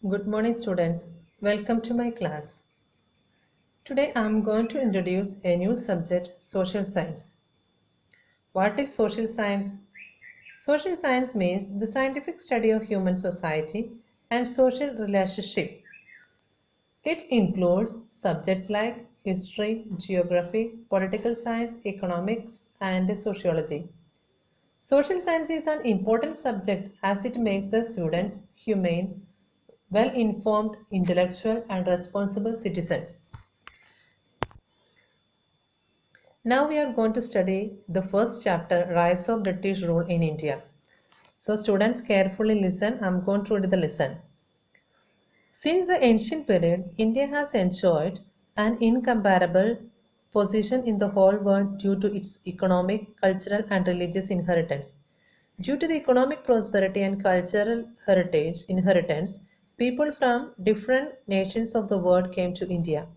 Good morning, students. Welcome to my class. Today I am going to introduce a new subject, social science. What is social science? Social science means the scientific study of human society and social relationship. It includes subjects like history, geography, political science, economics, and sociology. Social science is an important subject as it makes the students humane, well informed, intellectual, and responsible citizens. Now we are going to study the first chapter, Rise of British Rule in India. So students carefully listen. I'm going to read the lesson. Since the ancient period, India has enjoyed an incomparable position in the whole world due to its economic, cultural, and religious inheritance. Due to the economic prosperity and cultural heritage inheritance, people from different nations of the world came to India.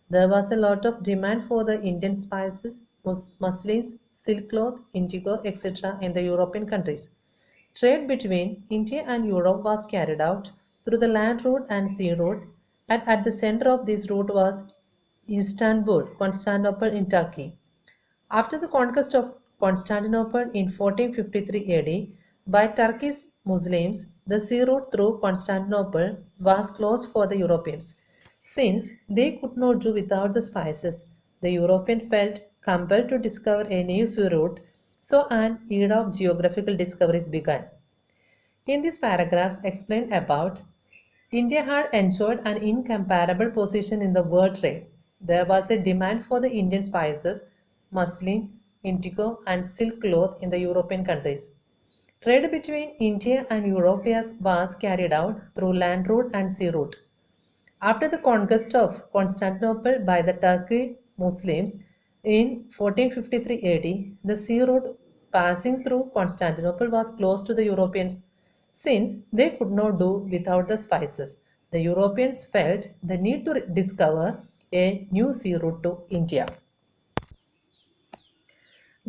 There was a lot of demand for the Indian spices, muslins, silk cloth, indigo, etc. in the European countries. Trade between India and Europe was carried out through the land route and sea route, and at the center of this route was Istanbul, Constantinople in Turkey. After the conquest of Constantinople in 1453 AD by Turkish Muslims, the sea route through Constantinople was closed for the Europeans. Since they could not do without the spices, the European felt compelled to discover a new sea route, so an era of geographical discoveries began. In these paragraphs explained about, India had enjoyed an incomparable position in the world trade. There was a demand for the Indian spices, muslin, indigo, and silk cloth in the European countries. Trade between India and Europe was carried out through land route and sea route. After the conquest of Constantinople by the Turkic Muslims in 1453 AD, the sea route passing through Constantinople was closed to the Europeans since they could not do without the spices. The Europeans felt the need to discover a new sea route to India.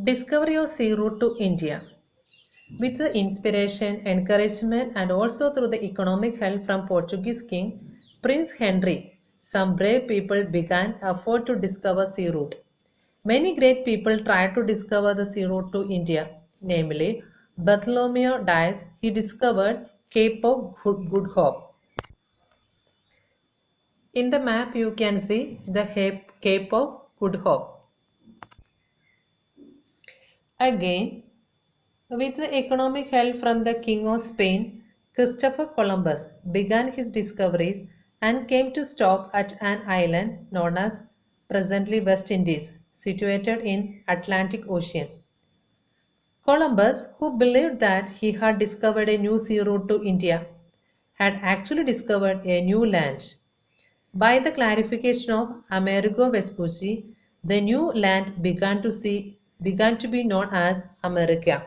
Discovery of sea route to India. With the inspiration, encouragement, and also through the economic help from Portuguese King Prince Henry, some brave people began effort to discover sea route. Many great people tried to discover the sea route to India, namely Bartholomew Dias. He discovered Cape of Good Hope. In the map, you can see the Cape of Good Hope. Again, with the economic help from the King of Spain, Christopher Columbus began his discoveries and came to stop at an island known as presently West Indies, situated in Atlantic Ocean. Columbus, who believed that he had discovered a new sea route to India, had actually discovered a new land. By the clarification of Amerigo Vespucci, the new land began to be known as America.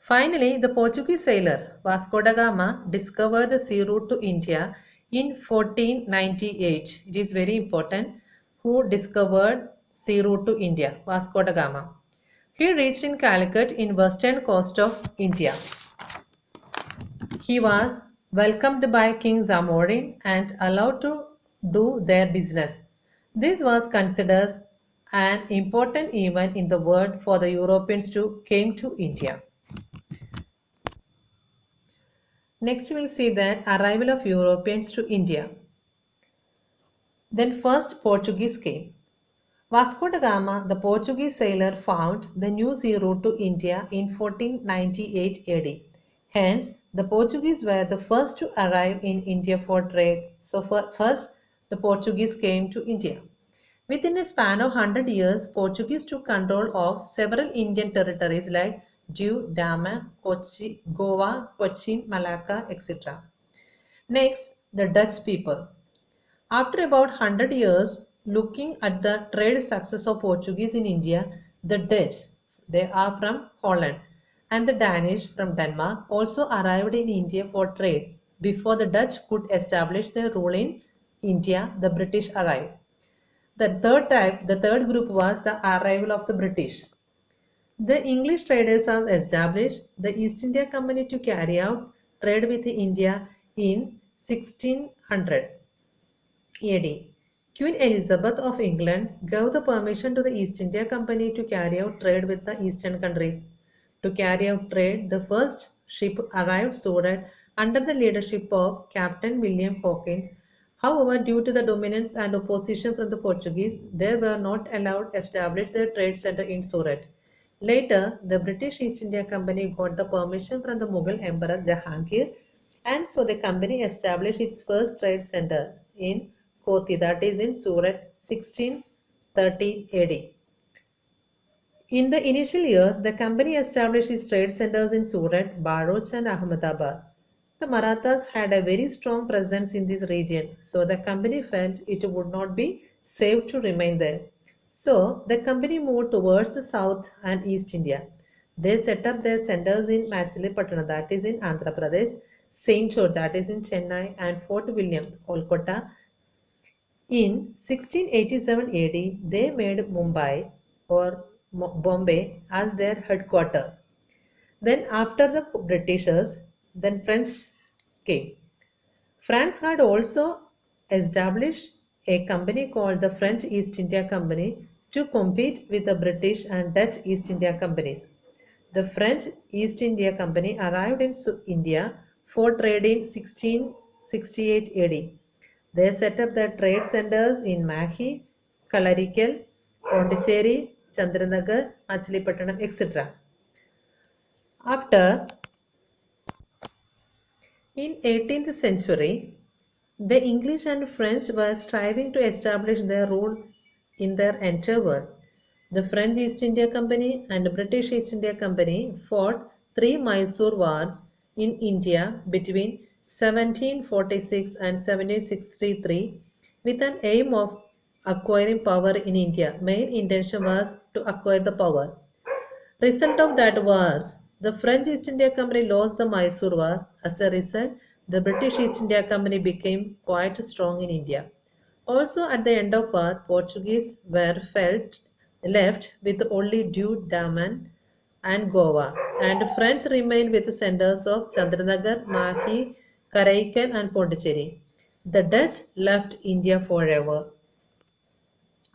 Finally, the Portuguese sailor Vasco da Gama discovered the sea route to India in 1498. It is very important who discovered sea route to India, Vasco da Gama. He reached in Calicut in western coast of India. He was welcomed by King Zamorin and allowed to do their business. This was considered an important event in the world for the Europeans to came to India. Next, we will see the arrival of Europeans to India. Then first Portuguese came. Vasco da Gama, the Portuguese sailor, found the new sea route to India in 1498 AD. Hence, the Portuguese were the first to arrive in India for trade. So first, the Portuguese came to India. Within a span of 100 years, Portuguese took control of several Indian territories like Diu, Daman, Kochi, Goa, Cochin, Malacca, etc. Next, the Dutch people. After about 100 years, looking at the trade success of Portuguese in India, the Dutch, they are from Holland, and the Danish from Denmark also arrived in India for trade. Before the Dutch could establish their rule in India, the British arrived. The third group was the arrival of the British. The English traders are established the East India Company to carry out trade with India in 1600 AD. Queen Elizabeth of England gave the permission to the East India Company to carry out trade with the eastern countries. To carry out trade, the first ship arrived Surat under the leadership of Captain William Hawkins. However, due to the dominance and opposition from the Portuguese, they were not allowed to establish their trade center in Surat. Later, the British East India Company got the permission from the Mughal Emperor Jahangir, and so the company established its first trade center in Koti, that is in Surat, 1630 AD. In the initial years, the company established its trade centers in Surat, Bharuch, and Ahmedabad. The Marathas had a very strong presence in this region, so the company felt it would not be safe to remain there. So, the company moved towards the south and east India. They set up their centers in Machilipatnam, that is in Andhra Pradesh, St. George, that is in Chennai, and Fort William, Kolkata. In 1687 AD, they made Mumbai or Bombay as their headquarter. Then, after the Britishers, then French came. France had also established a company called the French East India Company to compete with the British and Dutch East India Companies. The French East India Company arrived in India for trade in 1668 AD. They set up their trade centers in Mahi, Kalarikal, Pondicherry, Chandranagar, Machilipatnam, etc. After in 18th century, the English and French were striving to establish their rule in their entire world. The French East India Company and the British East India Company fought three Mysore wars in India between 1746 and 1763 with an aim of acquiring power in India. Main intention was to acquire the power. Result of that was the French East India Company lost the Mysore War. As a result, the British East India Company became quite strong in India. Also, at the end of war, Portuguese were left with only Dieu Daman and Goa, and French remained with the centers of Chandranagar, Mahi, Karaikal, and Pondicherry. The Dutch left India forever.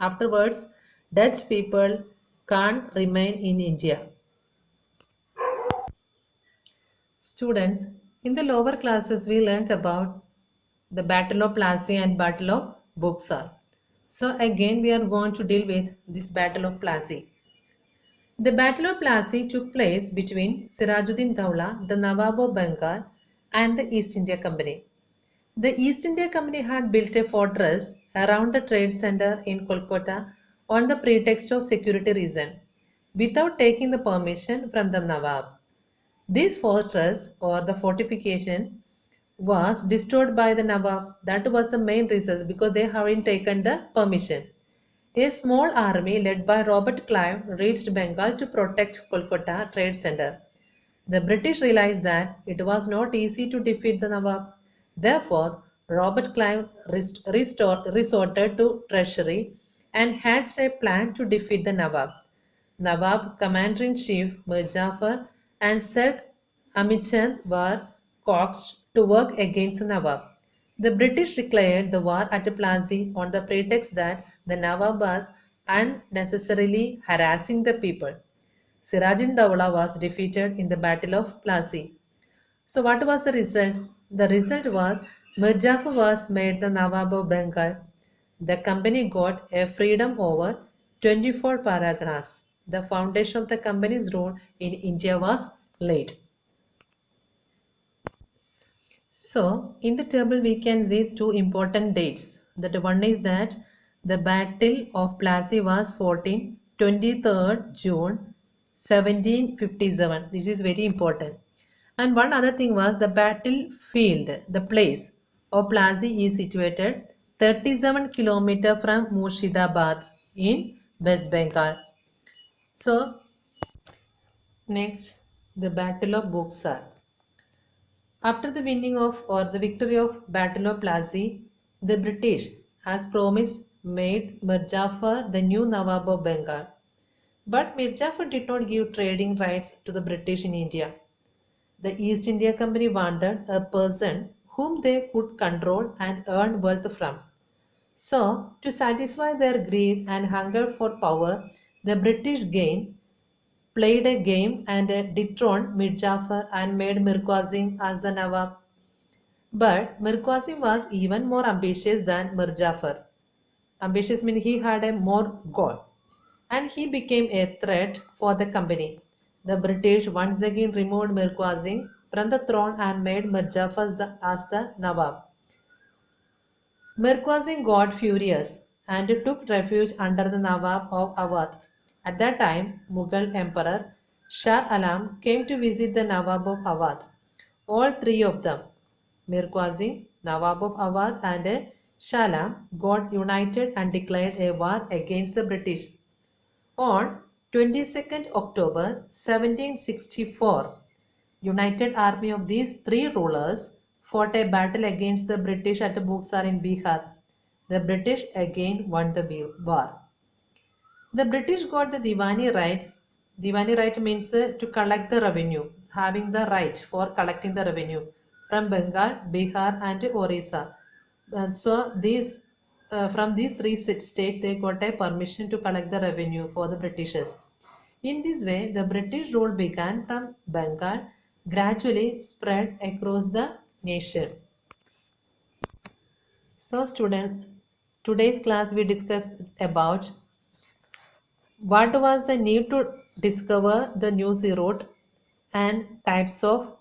Afterwards, Dutch people can't remain in India. Students, in the lower classes we learnt about the Battle of Plassey and Battle of Buxar. So again we are going to deal with this Battle of Plassey. The Battle of Plassey took place between Sirajuddin Dowla, the Nawab of Bengal, and the East India Company. The East India Company had built a fortress around the trade center in Kolkata on the pretext of security reason, without taking the permission from the Nawab. This fortress or the fortification was destroyed by the Nawab. That was the main reason because they haven't taken the permission. A small army led by Robert Clive reached Bengal to protect Kolkata Trade Center. The British realized that it was not easy to defeat the Nawab. Therefore, Robert Clive resorted to treachery and hatched a plan to defeat the Nawab. Nawab Commander-in-Chief Mir Jafar and Sir Amit Chand were coaxed to work against the Nawab. The British declared the war at Plassey on the pretext that the Nawab was unnecessarily harassing the people. Sirajuddin Dowla was defeated in the Battle of Plassey. So what was the result? The result was Mir Jafar was made the Nawab of Bengal. The company got a freedom over 24 paragraphs. The foundation of the company's rule in India was laid. So, in the table we can see two important dates. That one is that the Battle of Plassey was 23rd June 1757. This is very important. And one other thing was the battlefield, the place of Plassey is situated 37 km from Murshidabad in West Bengal. So, next, the Battle of Buxar. After the winning of or the victory of Battle of Plassey, the British, as promised, made Mir Jafar the new Nawab of Bengal. But Mir Jafar did not give trading rights to the British in India. The East India Company wanted a person whom they could control and earn wealth from. So, to satisfy their greed and hunger for power, the British played a game and dethroned Mir Jafar and made Mir Qasim as the Nawab. But Mir Qasim was even more ambitious than Mir Jafar. Ambitious means he had a more goal, and he became a threat for the company. The British once again removed Mir Qasim from the throne and made Mir Jafar as the Nawab. Mir Qasim got furious and took refuge under the Nawab of Awadh. At that time, Mughal Emperor Shah Alam came to visit the Nawab of Awadh. All three of them, Mir Qasim, Nawab of Awadh, and Shah Alam, got united and declared a war against the British. On 22nd October 1764, united army of these three rulers fought a battle against the British at Buxar in Bihar. The British again won the war. The British got the Diwani rights. Diwani right means to collect the revenue, having the right for collecting the revenue from Bengal, Bihar, and Orissa. And so from these three states, they got a permission to collect the revenue for the Britishers. In this way, the British rule began from Bengal, gradually spread across the nation. So, student, today's class we discussed about what was the need to discover the news he wrote and types of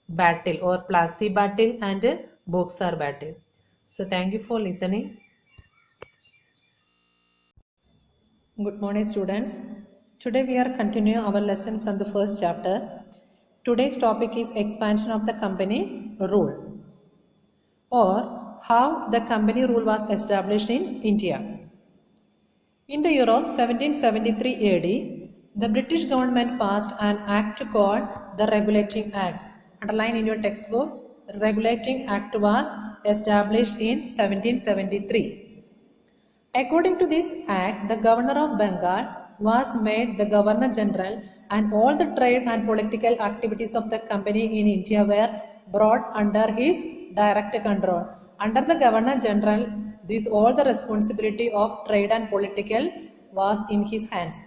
battle or Plassey battle and Boxer battle. So thank you for listening. Good morning students. Today we are continuing our lesson from the first chapter. Today's topic is expansion of the company rule or how the company rule was established in India. In the year of 1773 AD, the British government passed an act called the Regulating Act. Underline in your textbook, Regulating Act was established in 1773. According to this act, the Governor of Bengal was made the Governor General and all the trade and political activities of the company in India were brought under his direct control. Under the Governor General, all the responsibility of trade and political was in his hands.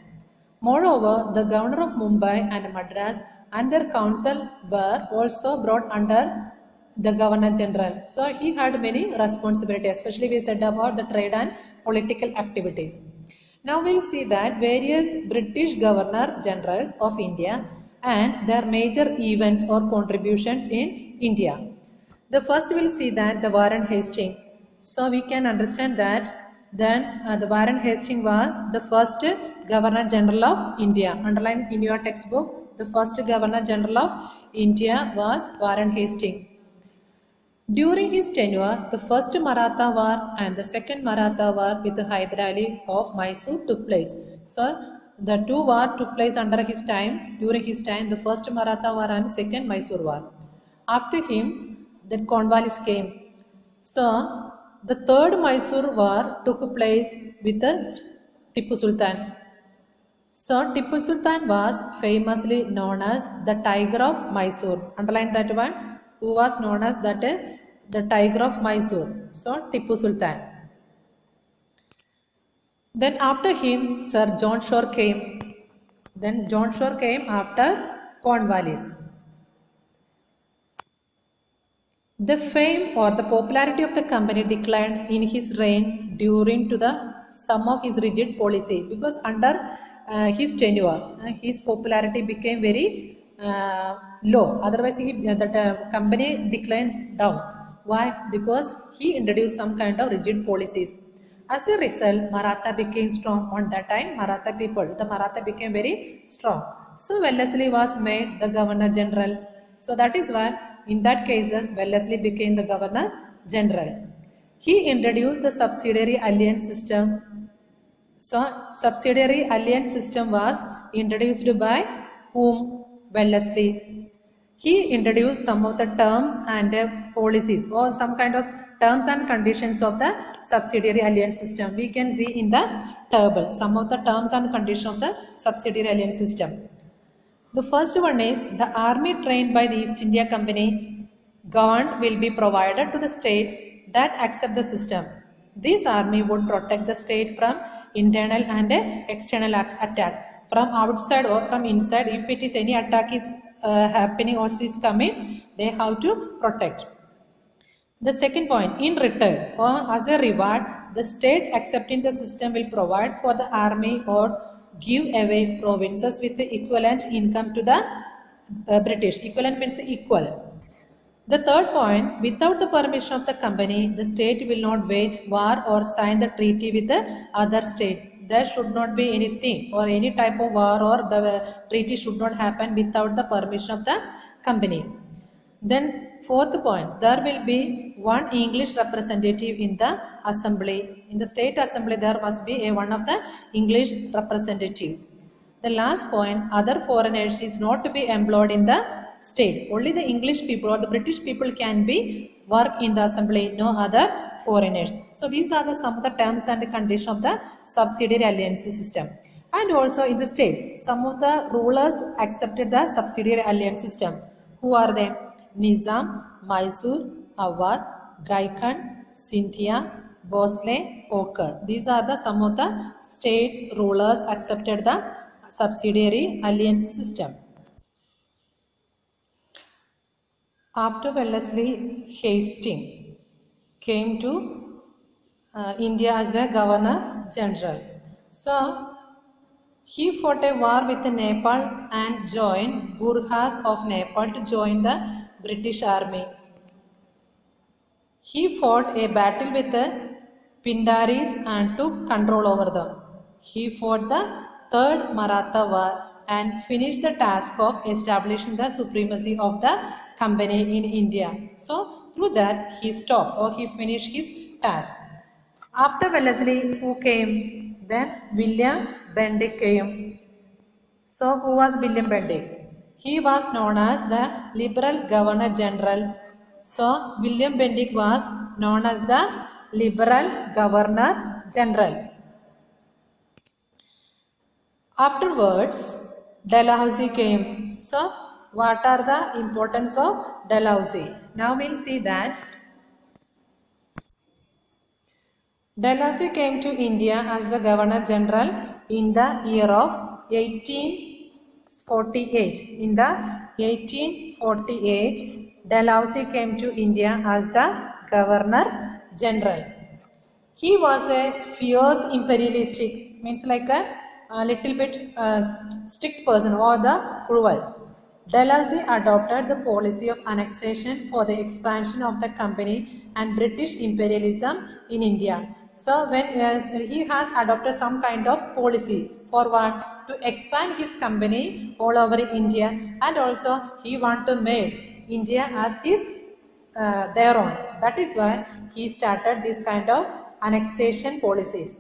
Moreover, the Governor of Mumbai and Madras and their council were also brought under the Governor General. So he had many responsibilities, especially we said about the trade and political activities. Now we'll see that various British Governor Generals of India and their major events or contributions in India. The first we'll see that the Warren Hastings. So we can understand that then the Warren Hastings was the first Governor General of India. Underline in your textbook, the first Governor General of India was Warren Hastings. During his tenure, the first Maratha War and the second Maratha War with Hyder Ali of Mysore took place. So the two wars took place under his time. During his time, the first Maratha War and second Mysore War. After him, the Cornwallis came. So the third Mysore War took place with Tipu Sultan. So Tipu Sultan was famously known as the Tiger of Mysore. Underline that one. Who was known as that the Tiger of Mysore. So Tipu Sultan. Then after him, Sir John Shore came. Then John Shore came after Cornwallis. The fame or the popularity of the company declined in his reign due to some of his rigid policy, because under his tenure, his popularity became very low. Otherwise, the company declined down. Why? Because he introduced some kind of rigid policies. As a result, Maratha became strong. On that time, Maratha people, the Maratha became very strong. So Wellesley was made the Governor General. So that is why in that cases, Wellesley became the Governor General. He introduced the subsidiary alliance system. So subsidiary alliance system was introduced by whom? Wellesley. He introduced some of the terms and policies or some kind of terms and conditions of the subsidiary alliance system. We can see in the table some of the terms and conditions of the subsidiary alliance system. The first one is the army trained by the East India Company government will be provided to the state that accept the system. This army would protect the state from internal and external attack, from outside or from inside. If it is any attack is happening or is coming, they have to protect. The second point, in return or as a reward, the state accepting the system will provide for the army or give away provinces with the equivalent income to the British. Equivalent means equal. The third point, without the permission of the company, the state will not wage war or sign the treaty with the other state. There should not be anything or any type of war or the treaty should not happen without the permission of the company. Then fourth point, there will be one English representative in the assembly. In the state assembly, there must be one of the English representative. The last point, other foreigners is not to be employed in the state. Only the English people or the British people can be work in the assembly, no other foreigners. So these are some of the terms and conditions of the subsidiary alliance system. And also in the states, some of the rulers accepted the subsidiary alliance system. Who are they? Nizam, Mysore, Awadh, Gaikan, Scindia, Bhosle, Okar. These are the some of the states rulers accepted the subsidiary alliance system. After Wellesley Hastings came to India as a governor general. So he fought a war with Nepal and joined Gurkhas of Nepal to join the British army. He fought a battle with the Pindaris and took control over them. He fought the Third Maratha War and finished the task of establishing the supremacy of the company in India. So through that he stopped or he finished his task. After Wellesley, who came? Then William Bentinck came. So who was William Bentinck? He was known as the Liberal Governor General. So William Bentinck was known as the Liberal Governor General. Afterwards, Dalhousie came. So what are the importance of Dalhousie? Now we'll see that Dalhousie came to India as the Governor General in the year of 1848. In the 1848, Dalhousie came to India as the Governor General. He was a fierce imperialistic, means like a little bit strict person or the cruel. Dalhousie adopted the policy of annexation for the expansion of the company and British imperialism in India. So when he has adopted some kind of policy for what? To expand his company all over India, and also he want to make India as his their own. That is why he started this kind of annexation policies.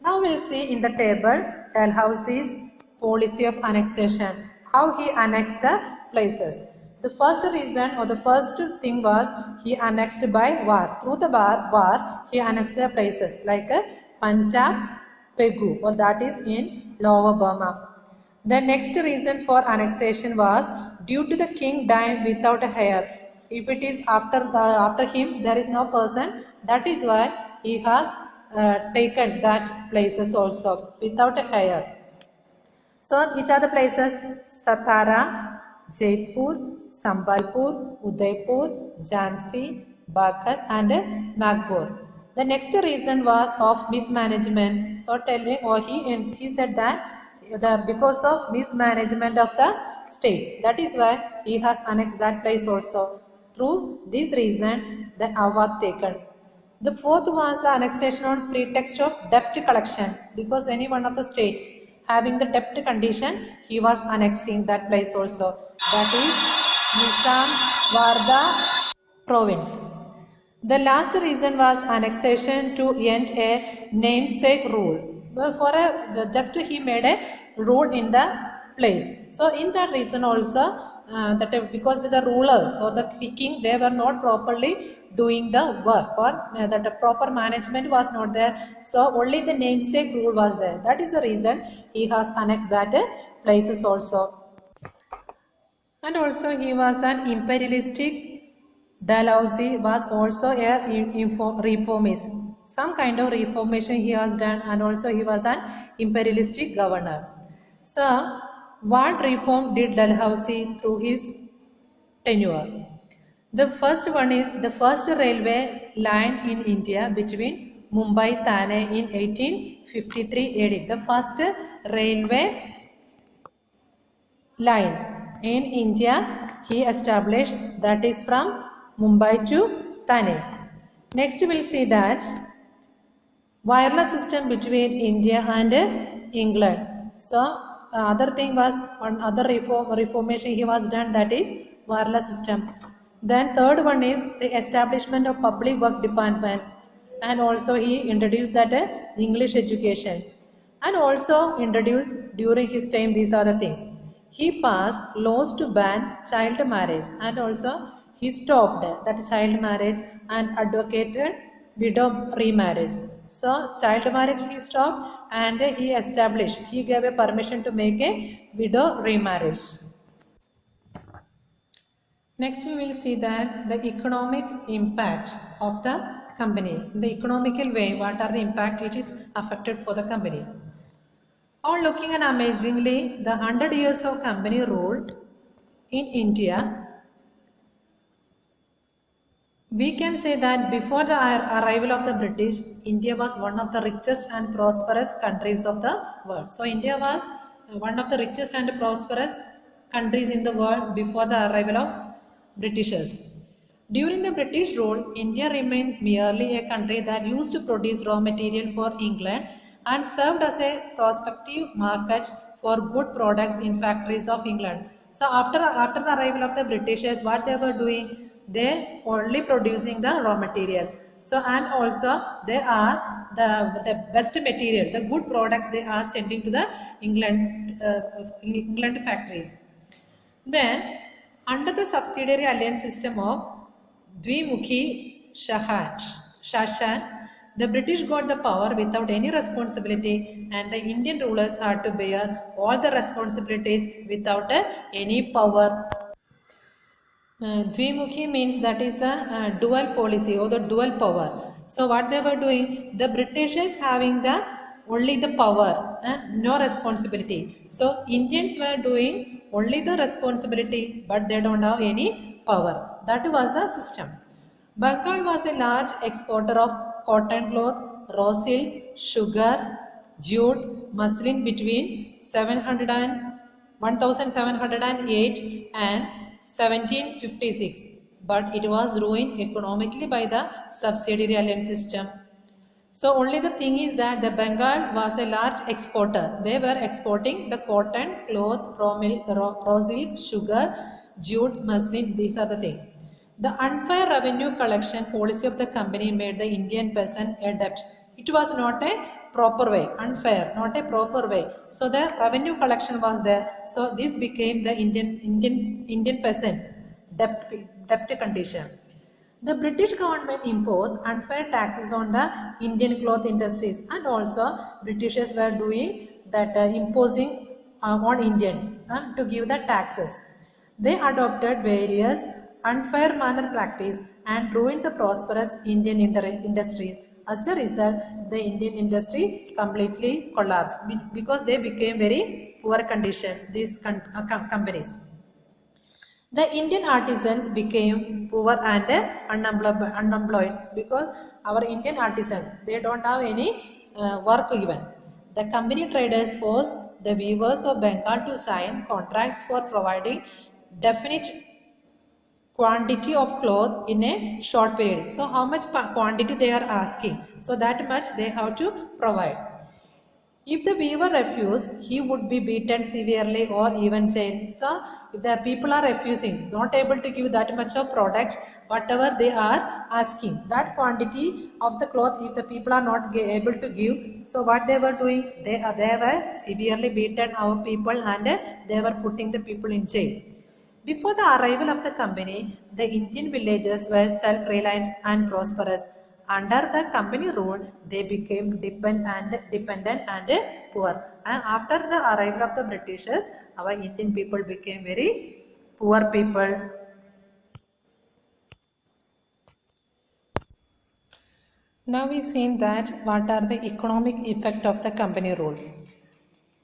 Now we'll see in the table Dalhousie's policy of annexation, how he annexed the places. The first reason or the first thing was he annexed by war. Through the war, he annexed the places like Punjab, Pegu, or that is in Lower Burma. The next reason for annexation was due to the king dying without a heir. If it is after him there is no person, that is why he has taken that places also without a heir. So which are the places? Satara, Jaipur, Sambalpur, Udaipur, Jhansi, Baghad and Nagpur. The next reason was of mismanagement. So telling or he said that because of mismanagement of the state, that is why he has annexed that place also. Through this reason the Awadh taken. The fourth was the annexation on pretext of debt collection, because any one of the state having the debt condition, he was annexing that place also. That is Nizam Wardha province. The last reason was annexation to end a namesake rule. Well, just he made a rule in the place. So in that reason also, because the rulers or the king, they were not properly doing the work, or that the proper management was not there. So only the namesake rule was there. That is the reason he has annexed that places also. And also he was an imperialistic. Dalhousie was also a reformist. Some kind of reformation he has done, and also he was an imperialistic governor. So, what reform did Dalhousie through his tenure? The first one is the first railway line in India between Mumbai Thane in 1853 AD. The first railway line in India he established, that is from Mumbai to Thane. Next we will see that wireless system between India and England. So other thing was one other reformation he was done, that is wireless system. Then third one is the establishment of public work department, and also he introduced that English education, and also introduced during his time these are the things. He passed laws to ban child marriage, and also he stopped that child marriage and advocated widow remarriage. So child marriage he stopped, and he gave a permission to make a widow remarriage. Next we will see that the economic impact of the company. In the economical way, what are the impact it is affected for the company. On looking and amazingly, the 100 years of company rule in India, we can say that before the arrival of the British, India was one of the richest and prosperous countries of the world. So India was one of the richest and prosperous countries in the world before the arrival of Britishers. During the British rule, India remained merely a country that used to produce raw material for England and served as a prospective market for good products in factories of England. So after the arrival of the Britishers, what they were doing? They only producing the raw material. So and also they are the best material, the good products they are sending to the England factories. Then under the subsidiary alliance system of Dvimukhi Shashan, the British got the power without any responsibility, and the Indian rulers had to bear all the responsibilities without any power. Dvimukhi means that is the dual policy or the dual power. So what they were doing, the Britishers having the only the power, no responsibility. So Indians were doing only the responsibility, but they don't have any power. That was the system. Bengal was a large exporter of cotton cloth, raw silk, sugar, jute, muslin between 1708 and 1756, but it was ruined economically by the subsidiary alliance system. So only the thing is that the Bengal was a large exporter. They were exporting the cotton, cloth, raw silk, sugar, jute, muslin. These are the things. The unfair revenue collection policy of the company made the Indian peasant a debt. It was not a proper way, unfair, not a proper way. So the revenue collection was there. So this became the Indian peasants debt condition. The British government imposed unfair taxes on the Indian cloth industries, and also Britishers were doing that imposing on Indians to give the taxes. They adopted various unfair manner practice and ruined the prosperous Indian industry. As a result, the Indian industry completely collapsed because they became very poor condition, these companies. The Indian artisans became poor and unemployed because our Indian artisans, they don't have any work given. The company traders forced the weavers of Bengal to sign contracts for providing definite quantity of cloth in a short period. So how much quantity they are asking, so that much they have to provide. If the weaver refused, he would be beaten severely or even jailed. So if the people are refusing, not able to give that much of product, whatever they are asking, that quantity of the cloth, if the people are not able to give, so what they were doing, they were severely beaten our people, and they were putting the people in jail. Before the arrival of the company, the Indian villagers were self-reliant and prosperous. Under the company rule, they became dependent and poor. And after the arrival of the Britishers, our Indian people became very poor people. Now we seen that what are the economic effect of the company rule.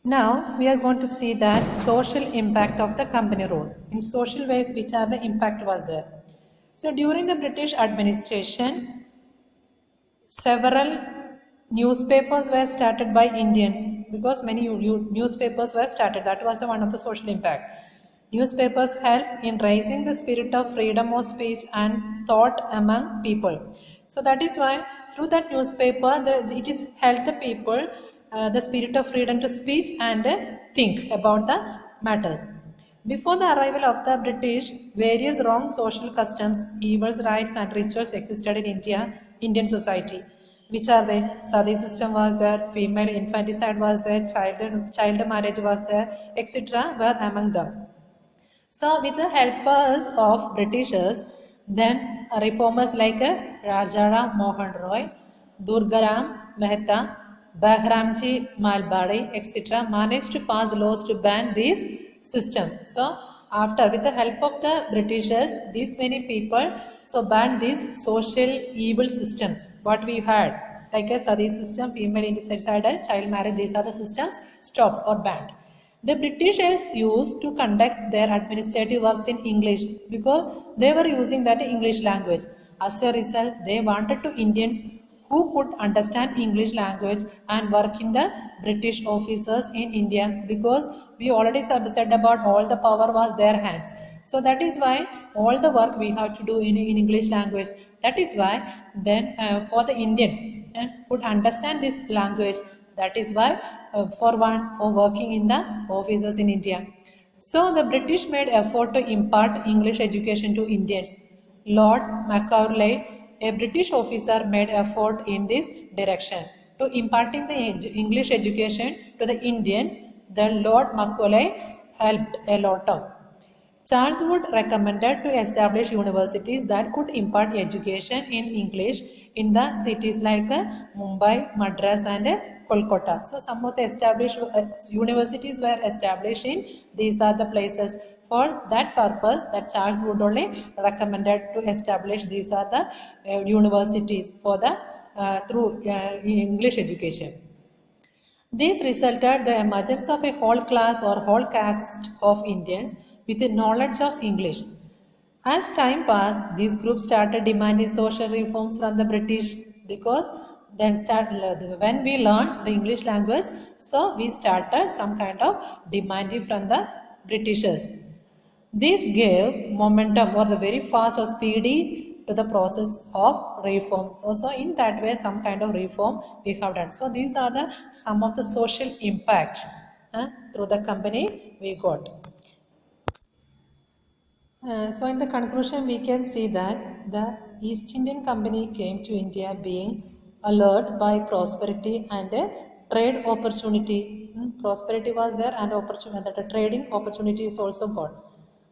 Now we are going to see that social impact of the company rule. In social ways, which are the impact was there. So during the British administration, several newspapers were started by Indians because many newspapers were started. That was one of the social impact. Newspapers help in raising the spirit of freedom of speech and thought among people. So that is why through that newspaper, it is help the people the spirit of freedom to speech and think about the matters. Before the arrival of the British, various wrong social customs, evils, rights and rituals existed in Indian society. Which are they? Sati system was there, female infanticide was there, child marriage was there, etc. were among them. So with the helpers of Britishers, then reformers like Rajaram Mohan Roy, Durgaram Mehta, Bahramji Malbari, etc. managed to pass laws to ban these systems. So after, with the help of the Britishers, these many people banned these social evil systems. What we had, like a Sati system, female infanticide, child marriage, these are the systems stopped or banned. The Britishers used to conduct their administrative works in English because they were using that English language. As a result, they wanted to Indians who could understand English language and work in the British officers in India, because we already said about all the power was their hands. So that is why all the work we have to do in English language. That is why then for the Indians could understand this language. That is why for working in the offices in India. So the British made effort to impart English education to Indians. Lord Macaulay, a British officer, made effort in this direction to imparting the English education to the Indians. The Lord Macaulay helped a lot of. Charles Wood recommended to establish universities that could impart education in English in the cities like Mumbai, Madras and Kolkata. So some of the established universities were established in these are the places. For that purpose, that Charles Wood only recommended to establish these are the universities for the through English education. This resulted the emergence of a whole class or whole caste of Indians with a knowledge of English. As time passed, these groups started demanding social reforms from the British, because then when we learned the English language, so we started some kind of demanding from the Britishers. This gave momentum or the very fast or speedy to the process of reform. Also in that way some kind of reform we have done. So these are the some of the social impact through the company we got. So in the conclusion we can see that the East Indian Company came to India being allured by prosperity and a trade opportunity. Prosperity was there and opportunity, that a trading opportunity is also got.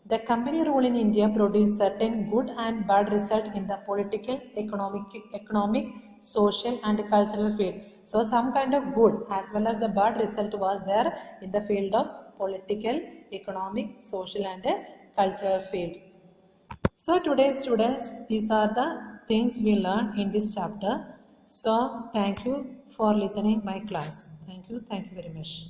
The company rule in India produced certain good and bad results in the political, economic, social and cultural field. So some kind of good as well as the bad result was there in the field of political, economic, social and cultural field. So today students, these are the things we learned in this chapter. So thank you for listening my class. Thank you very much.